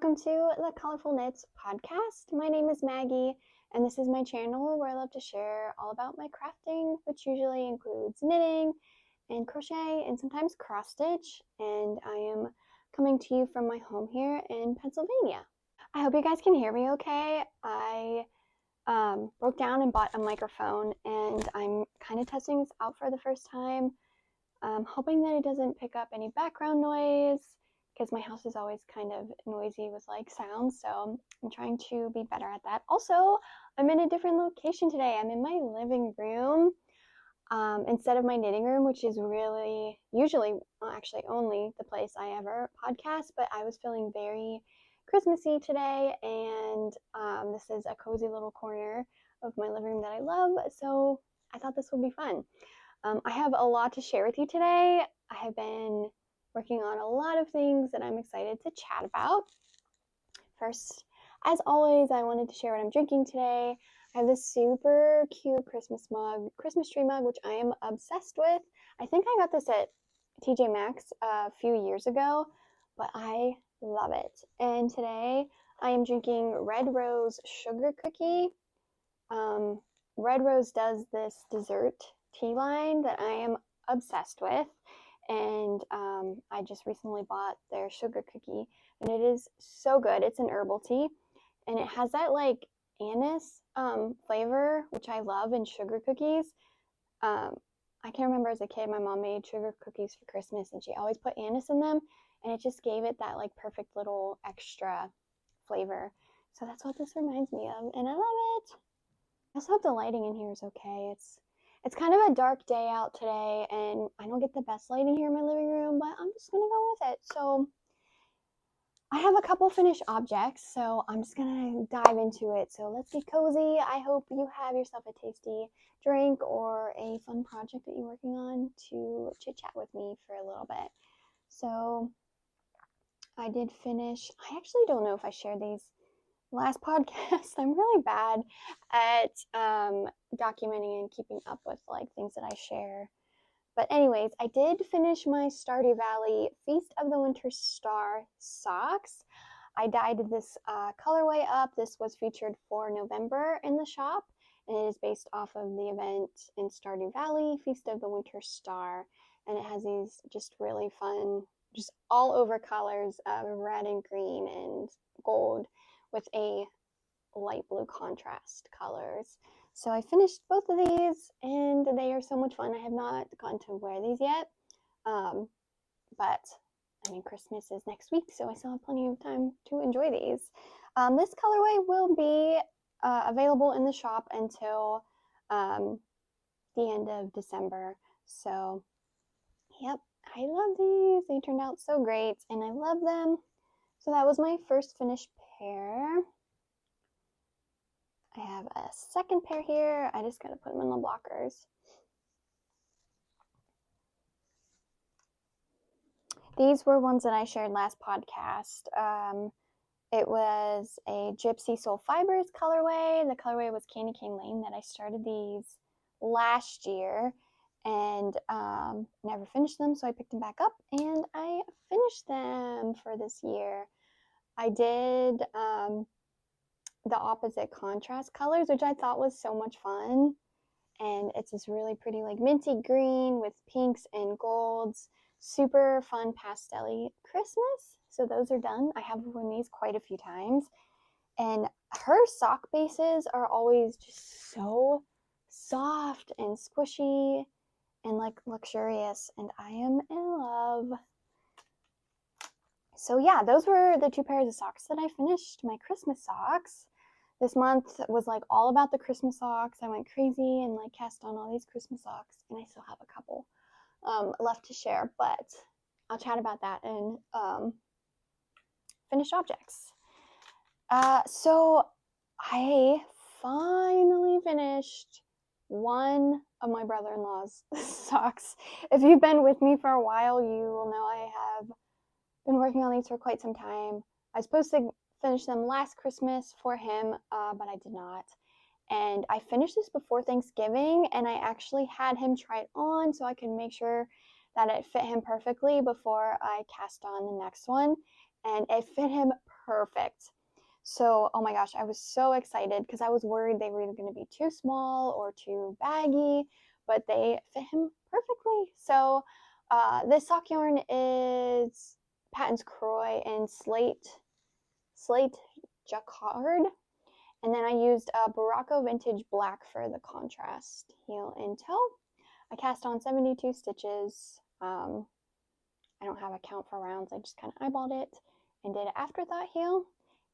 welcome to the Colorful Knits podcast. My name is Maggie, and this is my channel where I love to share all about my crafting, which usually includes knitting and crochet and sometimes cross stitch. And I am coming to you from my home here in Pennsylvania. I hope you guys can hear me okay. I broke down and bought a microphone, and I'm kind of testing this out for the first time. I'm hoping that it doesn't pick up any background noise, because my house is always kind of noisy with like sounds, so I'm trying to be better at that. Also, I'm in a different location today. I'm in my living room instead of my knitting room, which is really usually actually only the place I ever podcast, but I was feeling very Christmassy today, and this is a cozy little corner of my living room that I love, so I thought this would be fun. I have a lot to share with you today. I have been working on a lot of things that I'm excited to chat about. First, as always, I wanted to share what I'm drinking today. I have this super cute Christmas tree mug, which I am obsessed with. I think I got this at TJ Maxx a few years ago, but I love it. And today I am drinking Red Rose Sugar Cookie. Red Rose does this dessert tea line that I am obsessed with, and I just recently bought their sugar cookie, and it is so good. It's an herbal tea, and it has that like anise flavor, which I love in sugar cookies. I can remember as a kid, my mom made sugar cookies for Christmas, and she always put anise in them, and it just gave it that like perfect little extra flavor. So that's what this reminds me of, and I love it. I also hope the lighting in here is okay. It's kind of a dark day out today, and I don't get the best lighting here in my living room, but I'm just going to go with it. So I have a couple finished objects, so I'm just going to dive into it. So let's get cozy. I hope you have yourself a tasty drink or a fun project that you're working on to chit-chat with me for a little bit. So I did finish. I actually don't know if I shared these last podcast. I'm really bad at documenting and keeping up with like things that I share. But anyways, I did finish my Stardew Valley Feast of the Winter Star socks. I dyed this colorway up. This was featured for November in the shop, and it is based off of the event in Stardew Valley, Feast of the Winter Star, and it has these just really fun, just all over colors of red and green and gold, with a light blue contrast colors. So I finished both of these, and they are so much fun. I have not gotten to wear these yet, but I mean, Christmas is next week, so I still have plenty of time to enjoy these. This colorway will be available in the shop until the end of December. So, yep, I love these. They turned out so great, and I love them. So that was my first finished pair. I have a second pair here. I just gotta put them in the blockers. These were ones that I shared last podcast. It was a Gypsy Soul Fibers colorway. The colorway was Candy Cane Lane that I started these last year and never finished them, so I picked them back up and I finished them for this year. I did the opposite contrast colors, which I thought was so much fun, and it's this really pretty like minty green with pinks and golds. Super fun pastel-y Christmas. So those are done. I have worn these quite a few times, and her sock bases are always just so soft and squishy and like luxurious, and I am in love. So yeah, those were the two pairs of socks that I finished, my Christmas socks. This month was like all about the Christmas socks. I went crazy and like cast on all these Christmas socks, and I still have a couple left to share, but I'll chat about that in finished objects. So I finally finished one of my brother-in-law's socks. If you've been with me for a while, you will know I have been working on these for quite some time. I was supposed to finish them last Christmas for him, but I did not. And I finished this before Thanksgiving, and I actually had him try it on so I could make sure that it fit him perfectly before I cast on the next one. and it fit him perfect. So, oh my gosh, I was so excited because I was worried they were either going to be too small or too baggy, but they fit him perfectly. So, this sock yarn is Patton's Croy and Slate Jacquard. And then I used a Barocco Vintage Black for the contrast heel and toe. I cast on 72 stitches. I don't have a count for rounds. I just kind of eyeballed it and did an afterthought heel,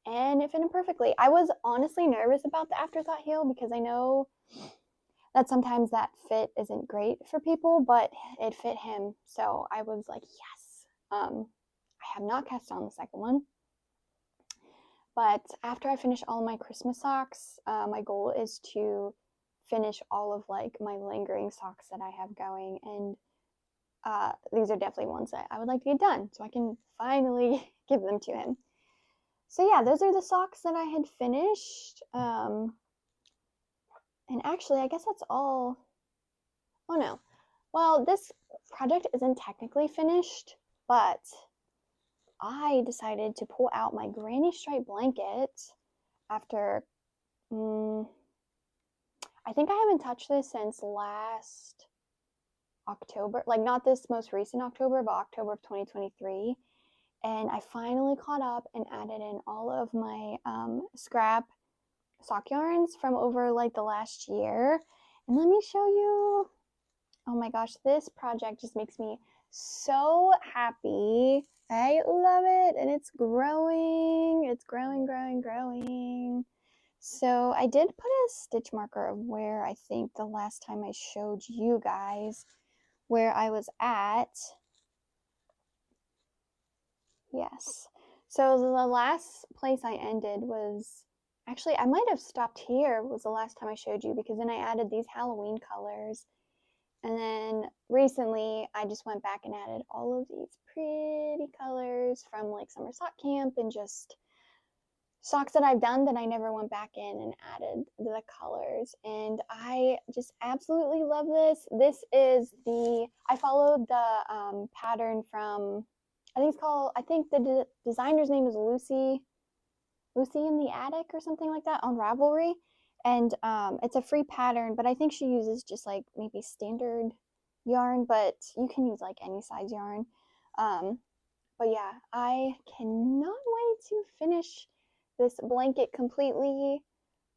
and it fitted perfectly. I was honestly nervous about the afterthought heel because I know that sometimes that fit isn't great for people, but it fit him. So I was like, yes. I have not cast on the second one. But after I finish all of my Christmas socks, my goal is to finish all of like my lingering socks that I have going, and these are definitely ones that I would like to get done so I can finally give them to him. So yeah, those are the socks that I had finished. And actually, I guess that's all. Oh no. Well, this project isn't technically finished, but I decided to pull out my granny stripe blanket after, I think I haven't touched this since last October, like not this most recent October, but October of 2023. And I finally caught up and added in all of my scrap sock yarns from over like the last year. And let me show you. Oh my gosh, this project just makes me so happy. I love it, and it's growing. It's growing, growing, growing. So I did put a stitch marker of where I think the last time I showed you guys where I was at. Yes. So the last place I ended was, actually I might have stopped here, was the last time I showed you, because then I added these Halloween colors. And then recently I just went back and added all of these pretty colors from like summer sock camp and just socks that I've done that I never went back in and added the colors. And I just absolutely love this. This is I followed the pattern from, I think the designer's name is Lucy in the Attic or something like that on Ravelry. And it's a free pattern, but I think she uses just like maybe standard yarn, but you can use like any size yarn. But yeah, I cannot wait to finish this blanket completely.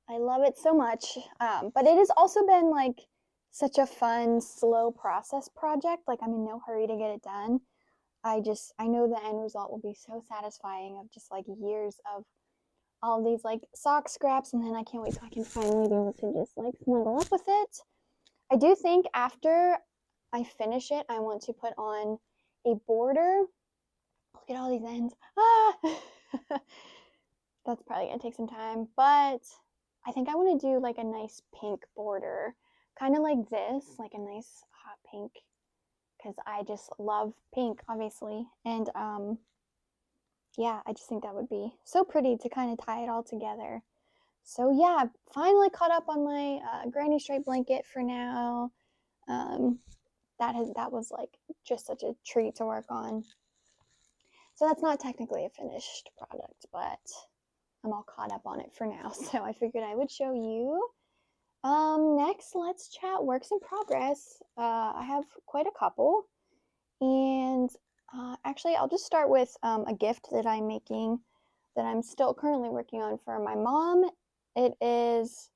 I love it so much. But it has also been like such a fun, slow process project. Like I'm in no hurry to get it done. I know the end result will be so satisfying of just like years of all these like sock scraps, and then I can't wait till I can finally be able to just like snuggle up with it. I do think after I finish it, I want to put on a border. Look at all these ends. Ah! That's probably gonna take some time, but I think I want to do like a nice pink border, kind of like this, like a nice hot pink, because I just love pink, obviously. And yeah, I just think that would be so pretty to kind of tie it all together. So yeah, finally caught up on my granny stripe blanket for now. That was like just such a treat to work on. So that's not technically a finished product, but I'm all caught up on it for now. So I figured I would show you. Next, let's chat works in progress. I have quite a couple, and actually I'll just start with a gift that I'm making that I'm still currently working on for my mom. It is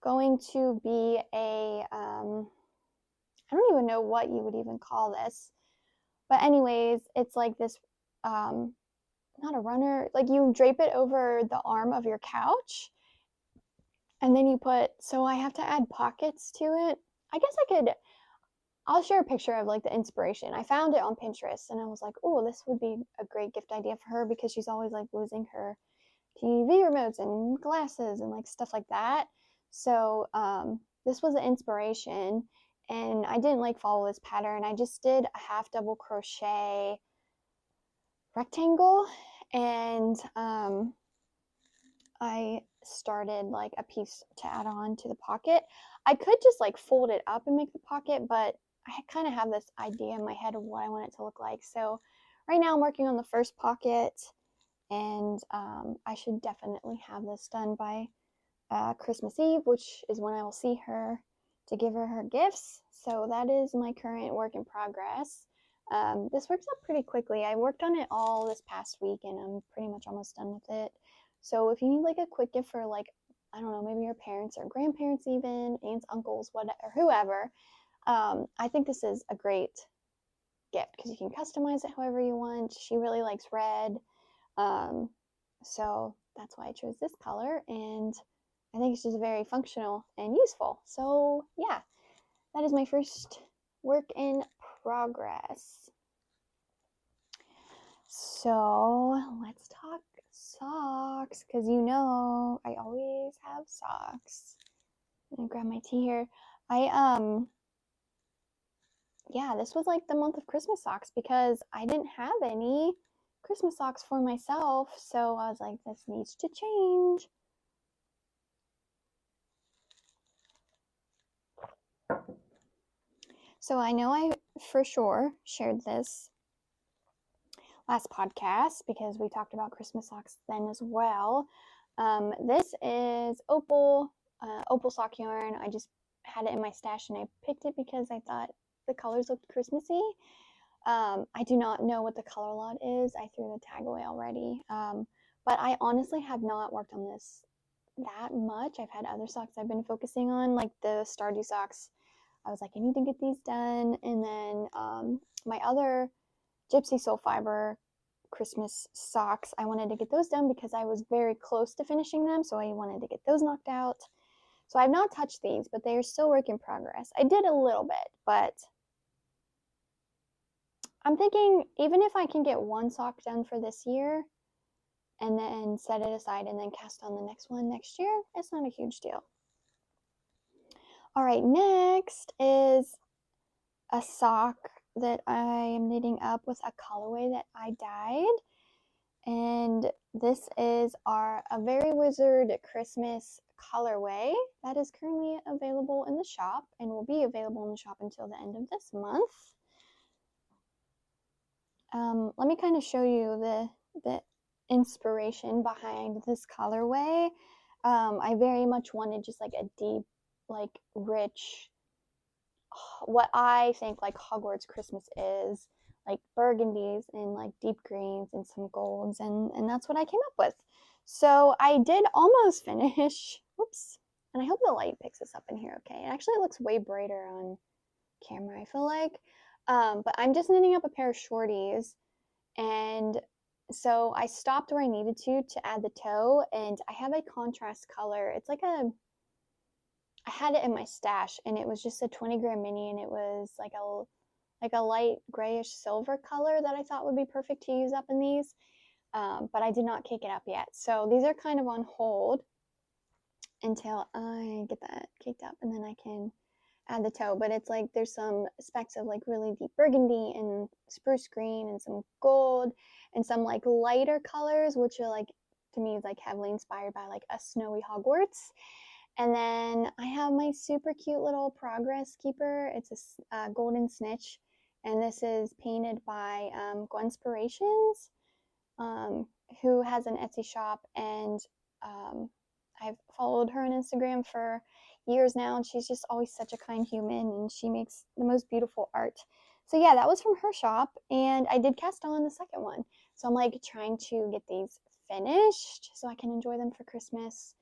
going to be a, I don't even know what you would even call this, but anyways, it's like this, not a runner, like you drape it over the arm of your couch, and then so I have to add pockets to it. I guess I'll share a picture of like the inspiration. I found it on Pinterest, and I was like, oh, this would be a great gift idea for her because she's always like losing her TV remotes and glasses and like stuff like that. So this was an inspiration, and I didn't like follow this pattern. I just did a half double crochet rectangle, and I started like a piece to add on to the pocket. I could just like fold it up and make the pocket, but I kind of have this idea in my head of what I want it to look like. So right now I'm working on the first pocket, and I should definitely have this done by Christmas Eve, which is when I will see her to give her her gifts. So that is my current work in progress. This works out pretty quickly. I worked on it all this past week, and I'm pretty much almost done with it. So if you need like a quick gift for like, I don't know, maybe your parents or grandparents, even aunts, uncles, whatever, whoever, I think this is a great gift because you can customize it however you want. She really likes red, so that's why I chose this color, and I think it's just very functional and useful. So yeah, that is my first work in progress. So let's talk socks, because you know I always have socks. I'm gonna grab my tea here. Yeah, this was like the month of Christmas socks because I didn't have any Christmas socks for myself, so I was like, this needs to change. So I know I for sure shared this last podcast because we talked about Christmas socks then as well. This is opal sock yarn. I just had it in my stash and I picked it because I thought the colors looked Christmassy. I do not know what the color lot is. I threw the tag away already. But I honestly have not worked on this that much. I've had other socks I've been focusing on, like the Stardew socks. I was like, I need to get these done. And then my other Gypsy Soul Fiber Christmas socks, I wanted to get those done because I was very close to finishing them. So I wanted to get those knocked out. So I've not touched these, but they are still work in progress. I did a little bit, but I'm thinking even if I can get one sock done for this year and then set it aside and then cast on the next one next year, it's not a huge deal. All right, next is a sock that I am knitting up with a colorway that I dyed. And this is a Very Wizard Christmas colorway that is currently available in the shop and will be available in the shop until the end of this month. Let me kind of show you the inspiration behind this colorway. I very much wanted just like a deep, like rich, what I think like Hogwarts Christmas is, like burgundies and like deep greens and some golds, and that's what I came up with. So I did almost finish. Whoops. And I hope the light picks this up in here okay. It actually looks way brighter on camera, I feel like. But I'm just knitting up a pair of shorties, and so I stopped where I needed to add the toe, and I have a contrast color. It's like I had it in my stash, and it was just a 20-gram mini, and it was like a light grayish silver color that I thought would be perfect to use up in these, but I did not cake it up yet. So these are kind of on hold until I get that caked up, and then I can add the toe. But it's like there's some specks of like really deep burgundy and spruce green and some gold and some like lighter colors, which are like, to me, like heavily inspired by like a snowy Hogwarts. And then I have my super cute little progress keeper. It's a golden snitch, and this is painted by Gwenspirations, who has an Etsy shop, and I've followed her on Instagram for years now, and she's just always such a kind human, and she makes the most beautiful art. So yeah, that was from her shop, and I did cast on the second one. So I'm like trying to get these finished so I can enjoy them for Christmas.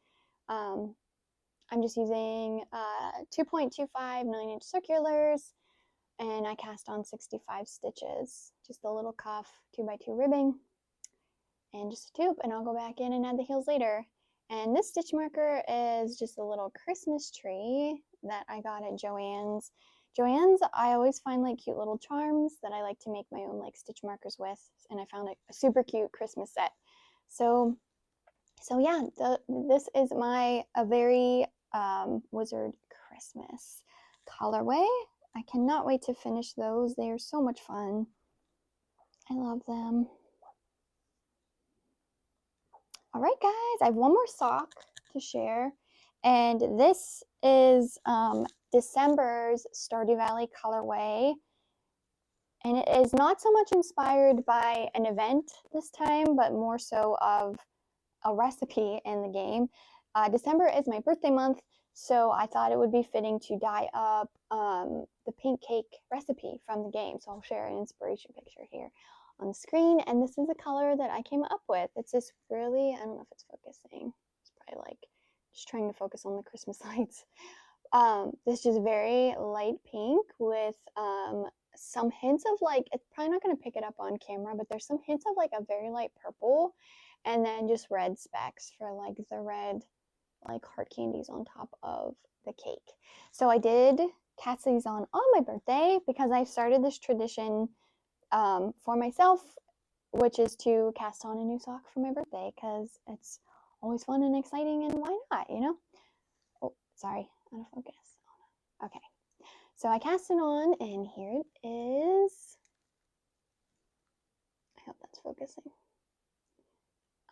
I'm just using 2.25 9-inch circulars, and I cast on 65 stitches, just a little cuff, 2x2 ribbing, and just a tube, and I'll go back in and add the heels later. And this stitch marker is just a little Christmas tree that I got at Joann's. Joann's, I always find like cute little charms that I like to make my own like stitch markers with, and I found a super cute Christmas set. So yeah, this is my A Very Wizard Christmas colorway. I cannot wait to finish those. They are so much fun. I love them. All right, guys, I have one more sock to share, and this is December's Stardew Valley colorway. And it is not so much inspired by an event this time, but more so of a recipe in the game. December is my birthday month, so I thought it would be fitting to dye up the pink cake recipe from the game. So I'll share an inspiration picture here on the screen, and this is a color that I came up with. It's this really, I don't know if it's focusing. It's probably like just trying to focus on the Christmas lights. This just very light pink with some hints of like, it's probably not going to pick it up on camera, but there's some hints of like a very light purple, and then just red specks for like the red like heart candies on top of the cake. So I did cast these on my birthday because I started this tradition for myself, which is to cast on a new sock for my birthday because it's always fun and exciting, and why not, you know? Oh, sorry, out of focus. Okay, so I cast it on, and here it is. I hope that's focusing.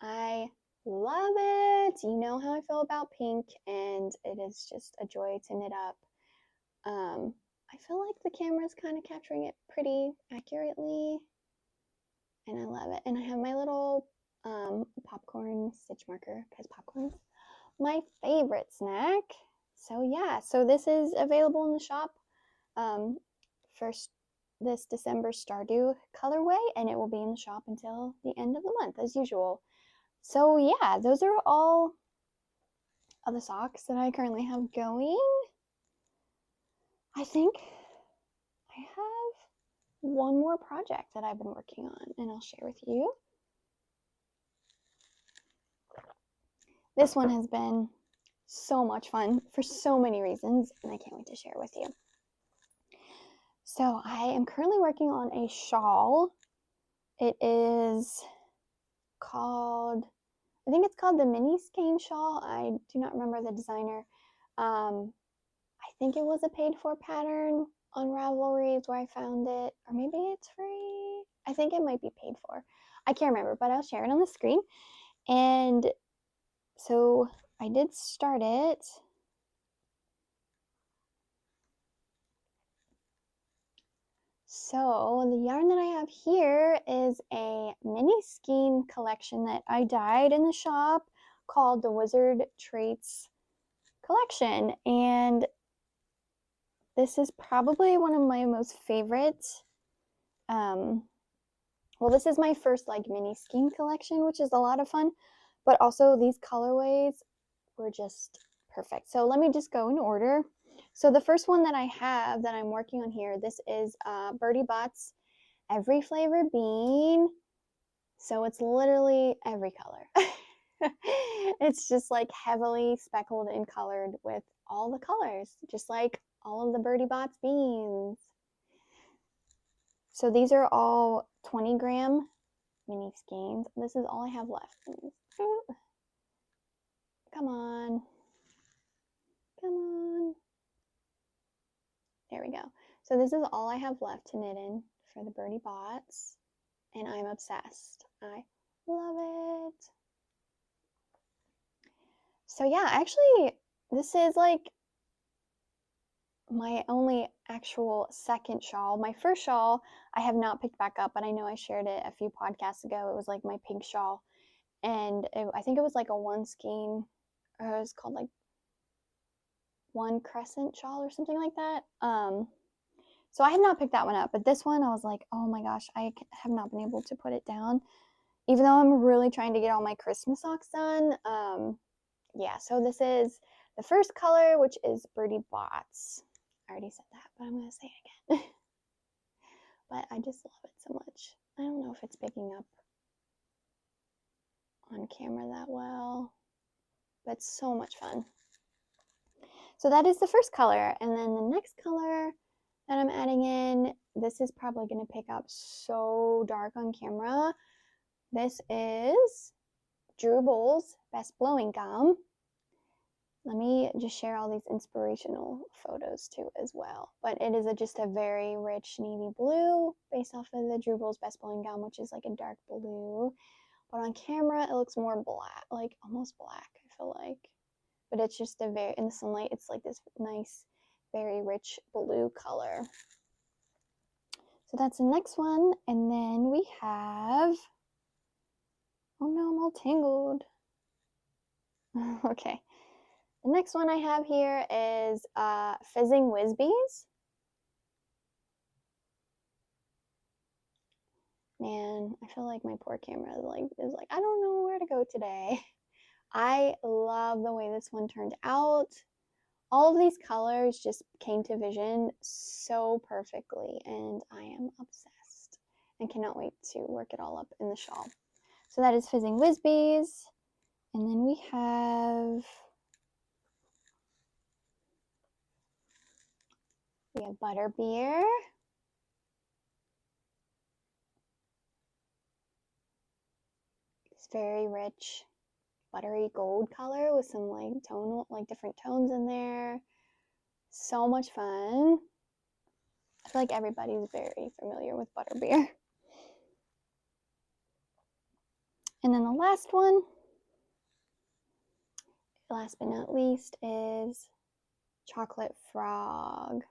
I love it. You know how I feel about pink, and it is just a joy to knit up. I feel like the camera is kind of capturing it pretty accurately, and I love it. And I have my little popcorn stitch marker because popcorn's my favorite snack. So yeah, so this is available in the shop for this December Stardew colorway, and it will be in the shop until the end of the month as usual. So yeah, those are all of the socks that I currently have going. I think I have one more project that I've been working on, and I'll share with you. This one has been so much fun for so many reasons, and I can't wait to share with you. So I am currently working on a shawl. It is called, I think it's called the Mini Skein Shawl. I do not remember the designer. I think it was a paid for pattern on Ravelry is where I found it, or maybe it's free. I think it might be paid for. I can't remember, but I'll share it on the screen. And so I did start it. So the yarn that I have here is a mini skein collection that I dyed in the shop called the Wizard Traits collection, and this is probably one of my most favorite. Well, this is my first like mini skein collection, which is a lot of fun, but also these colorways were just perfect. So let me just go in order. So the first one that I have that I'm working on here, this is Birdie Bot's Every Flavor Bean. So it's literally every color. It's just like heavily speckled and colored with all the colors, just like all of the Birdie Bot's beans. So these are all 20-gram mini skeins. This is all I have left. Come on. Come on. There we go. So this is all I have left to knit in for the Birdie Bots, and I'm obsessed. I love it. So yeah, actually, this is like my only actual second shawl. My first shawl I have not picked back up, but I know I shared it a few podcasts ago. It was like my pink shawl, and I think it was like a one skein, or it was called like one crescent shawl or something like that. So I have not picked that one up, but this one I was like, oh my gosh, I have not been able to put it down, even though I'm really trying to get all my Christmas socks done. Yeah, so this is the first color, which is Birdie Bots. I already said that, but I'm going to say it again. But I just love it so much. I don't know if it's picking up on camera that well, but it's so much fun. So that is the first color, and then the next color that I'm adding in, this is probably going to pick up so dark on camera. This is Drupal's Best Blowing Gum. Let me just share all these inspirational photos too as well. But it is just a very rich navy blue based off of the Drupal's Best Blowing Gum, which is like a dark blue. But on camera, it looks more black, like almost black, I feel like. But it's just a very, in the sunlight, it's like this nice, very rich blue color. So that's the next one. And then we have, oh no, I'm all tangled. Okay. The next one I have here is Fizzing Whizbees. Man, I feel like my poor camera is like, I don't know where to go today. I love the way this one turned out. All of these colors just came to vision so perfectly, and I am obsessed and cannot wait to work it all up in the shawl. So that is Fizzing Whizbees. And then we have Butterbeer. It's very rich, buttery gold color with some different tones in there. So much fun. I feel like everybody's very familiar with Butterbeer. And then the last one, last but not least, is Chocolate Frog.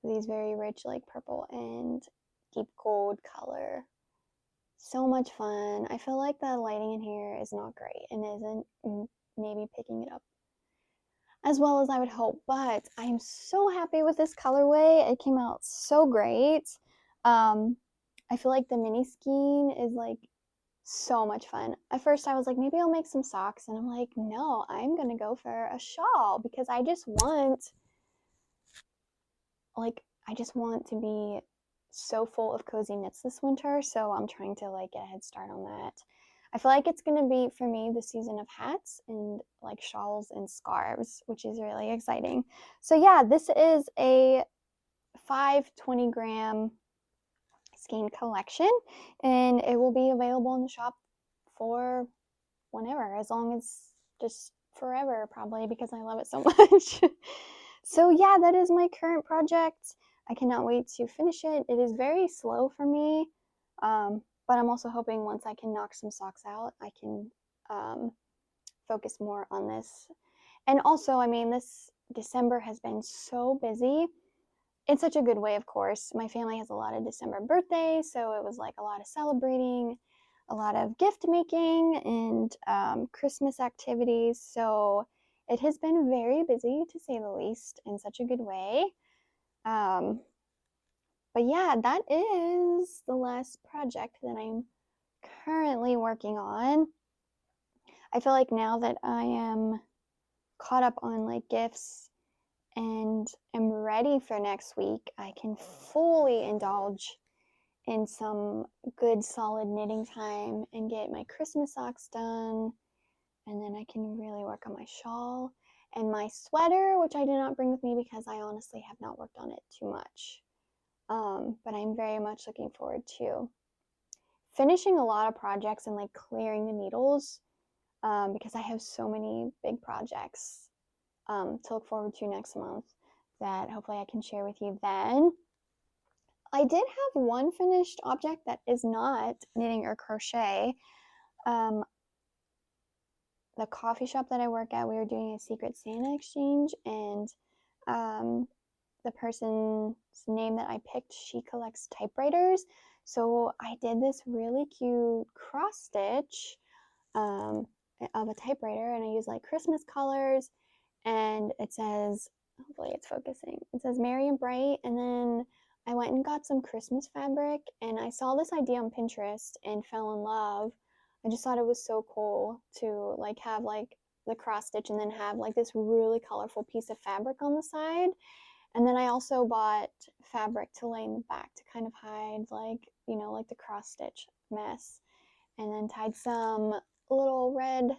These very rich, like purple and deep gold color. So much fun. I feel like the lighting in here is not great and isn't maybe picking it up as well as I would hope, but I am so happy with this colorway. It came out so great. I feel like the mini skein is like so much fun. At first I was like, maybe I'll make some socks, and I'm like, no, I'm gonna go for a shawl because I just want to be so full of cozy knits this winter, so I'm trying to like get a head start on that. I feel like it's gonna be, for me, the season of hats and like shawls and scarves, which is really exciting. So yeah, this is a 520-gram skein collection, and it will be available in the shop for whenever, as long as, just forever probably, because I love it so much. So yeah, that is my current project. I cannot wait to finish it. It is very slow for me, but I'm also hoping once I can knock some socks out, I can focus more on this. And also, I mean, this December has been so busy. In such a good way, of course. My family has a lot of December birthdays, so it was like a lot of celebrating, a lot of gift making, and Christmas activities. So it has been very busy, to say the least, in such a good way. But yeah, that is the last project that I'm currently working on. I feel like now that I am caught up on like gifts and am ready for next week, I can fully indulge in some good solid knitting time and get my Christmas socks done, and then I can really work on my shawl and my sweater, which I did not bring with me because I honestly have not worked on it too much. But I'm very much looking forward to finishing a lot of projects and like clearing the needles, because I have so many big projects to look forward to next month that hopefully I can share with you then. I did have one finished object that is not knitting or crochet. The coffee shop that I work at, we were doing a Secret Santa exchange, and the person's name that I picked, she collects typewriters. So I did this really cute cross stitch of a typewriter, and I used like Christmas colors, and it says, hopefully it's focusing, it says Merry and Bright. And then I went and got some Christmas fabric, and I saw this idea on Pinterest and fell in love. I just thought it was so cool to like have like the cross stitch and then have like this really colorful piece of fabric on the side. And then I also bought fabric to lay in the back to kind of hide like, you know, like the cross stitch mess. And then tied some little red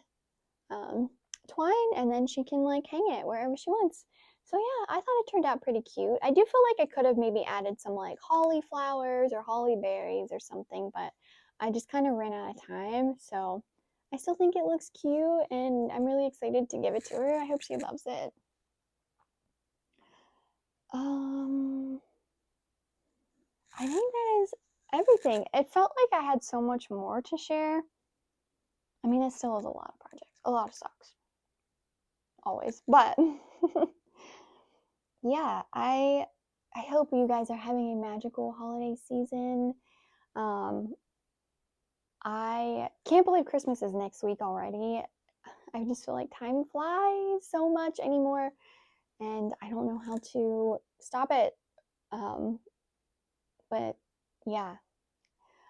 twine, and then she can like hang it wherever she wants. So yeah, I thought it turned out pretty cute. I do feel like I could have maybe added some like holly flowers or holly berries or something, but I just kind of ran out of time. So I still think it looks cute, and I'm really excited to give it to her. I hope she loves it. I think that is everything. It felt like I had so much more to share. I mean, it still is a lot of projects, a lot of socks, always, but yeah, I I hope you guys are having a magical holiday season. I can't believe Christmas is next week already. I just feel like time flies so much anymore, and I don't know how to stop it. But yeah,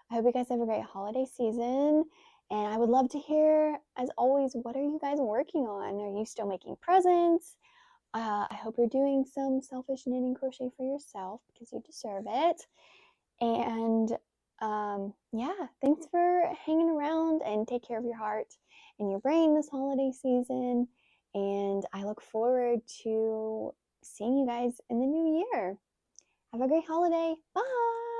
I hope you guys have a great holiday season. And I would love to hear, as always, what are you guys working on? Are you still making presents? I hope you're doing some selfish knitting crochet for yourself because you deserve it. And yeah, thanks for hanging around, and take care of your heart and your brain this holiday season. And I look forward to seeing you guys in the new year. Have a great holiday. Bye.